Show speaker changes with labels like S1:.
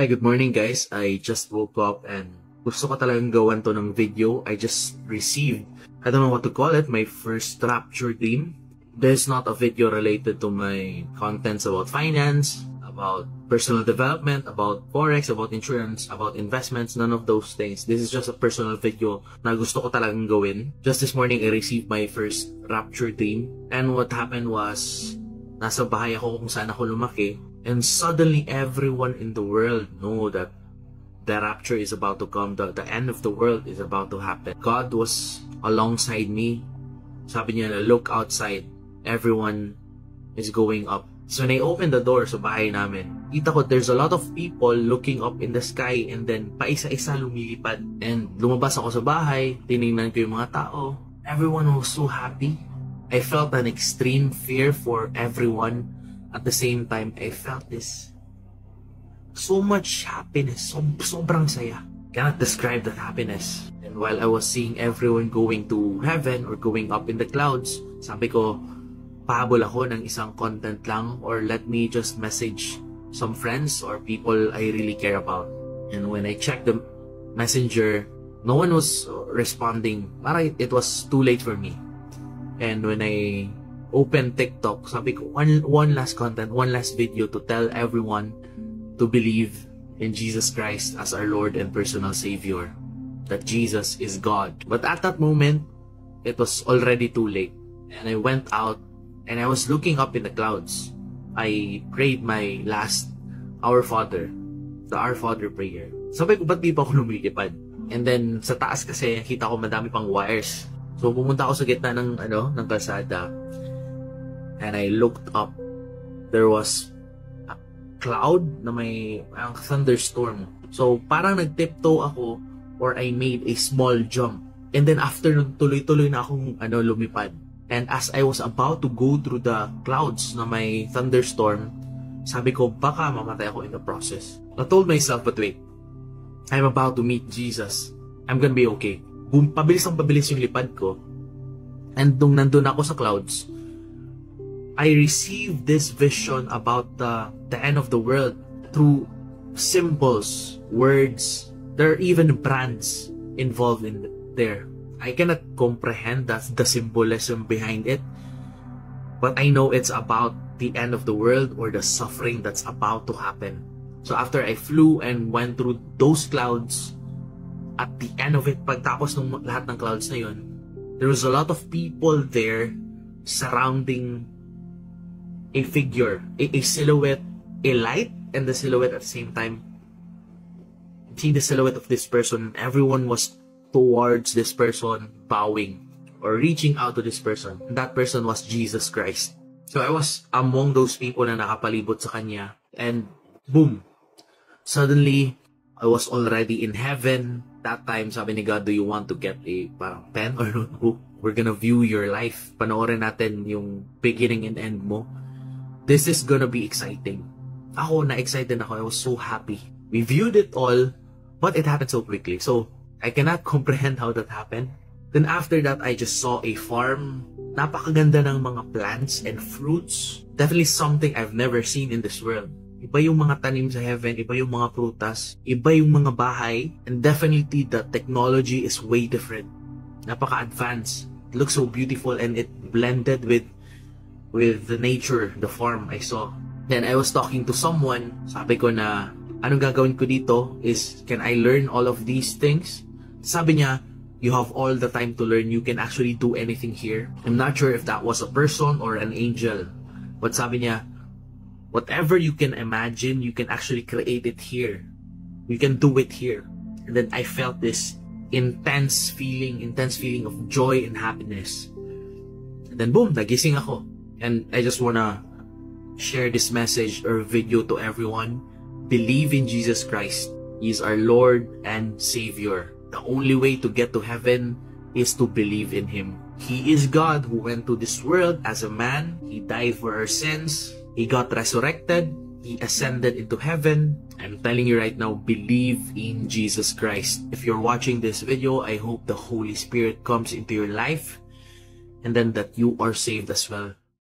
S1: Hi, good morning guys. I just woke up and gusto ko talagang gawan to ng video. I just received, I don't know what to call it, my first rapture dream. This is not a video related to my contents about finance, about personal development, about forex, about insurance, about investments, none of those things. This is just a personal video na gusto ko talagang gawin. Just this morning, I received my first rapture dream. And what happened was, nasa bahay ako kung saan ako lumaki. And suddenly, everyone in the world know that the rapture is about to come. The end of the world is about to happen. God was alongside me. Sabi niya, look outside. Everyone is going up. So when I opened the door sa bahay namin, kita ko there's a lot of people looking up in the sky and then paisa-isa lumilipad. And lumabas ako sa bahay, tinignan ko yung mga tao. Everyone was so happy. I felt an extreme fear for everyone. At the same time, I felt this so much happiness, sobrang saya. Cannot describe that happiness. And while I was seeing everyone going to heaven or going up in the clouds, sabi ko, pahabol ako ng isang content lang or let me just message some friends or people I really care about. And when I checked the messenger, no one was responding. Parang it was too late for me. And when I open TikTok, sabi ko, one last content, one last video to tell everyone to believe in Jesus Christ as our Lord and personal Savior. That Jesus is God. But at that moment, it was already too late. And I went out and I was looking up in the clouds. I prayed my last Our Father, the Our Father prayer. Sabi ko, ba't di pa ako lumilipad? And then sa taas kasi, kita ko madami pang wires. So pumunta ako sa gitna ng kalsada. And I looked up. There was a cloud na may thunderstorm. So parang nagtiptoe ako or I made a small jump. And then after nun, tuloy-tuloy na akong lumipad. And as I was about to go through the clouds na may thunderstorm, sabi ko, baka mamatay ako in the process. I told myself, but wait, I'm about to meet Jesus. I'm gonna be okay. Pabilis yung lipad ko. And nung nandun ako sa clouds, I received this vision about the end of the world through symbols, words. There are even brands involved in there. I cannot comprehend the symbolism behind it, but I know it's about the end of the world or the suffering that's about to happen. So after I flew and went through those clouds, at the end of it, pagtapos ng lahat ng clouds na yun, there was a lot of people there surrounding a figure, a silhouette, a light and the silhouette at the same time. See the silhouette of this person, everyone was towards this person, bowing or reaching out to this person. And that person was Jesus Christ. So I was among those people na nakapalibot sa kanya, and boom, suddenly I was already in heaven. That time, sabi ni God, do you want to get a parang pen or notebook? We're gonna view your life. Panoorin natin yung beginning and end mo. This is gonna be exciting. Ako, na-excited ako. I was so happy. We viewed it all, but it happened so quickly. So, I cannot comprehend how that happened. Then after that, I just saw a farm. Napakaganda ng mga plants and fruits. Definitely something I've never seen in this world. Iba yung mga tanim sa heaven, iba yung mga prutas, iba yung mga bahay, and definitely the technology is way different. Napaka-advanced. It looks so beautiful and it blended with the nature, the farm I saw. Then I was talking to someone, sabi ko na, anong gagawin ko dito is, can I learn all of these things? Sabi niya, you have all the time to learn, you can actually do anything here. I'm not sure if that was a person or an angel, but sabi niya, whatever you can imagine, you can actually create it here. You can do it here. And then I felt this intense feeling of joy and happiness. And then boom, nagising ako. And I just wanna share this message or video to everyone. Believe in Jesus Christ. He is our Lord and Savior. The only way to get to heaven is to believe in Him. He is God who went to this world as a man. He died for our sins. He got resurrected. He ascended into heaven. I'm telling you right now, believe in Jesus Christ. If you're watching this video, I hope the Holy Spirit comes into your life and then that you are saved as well.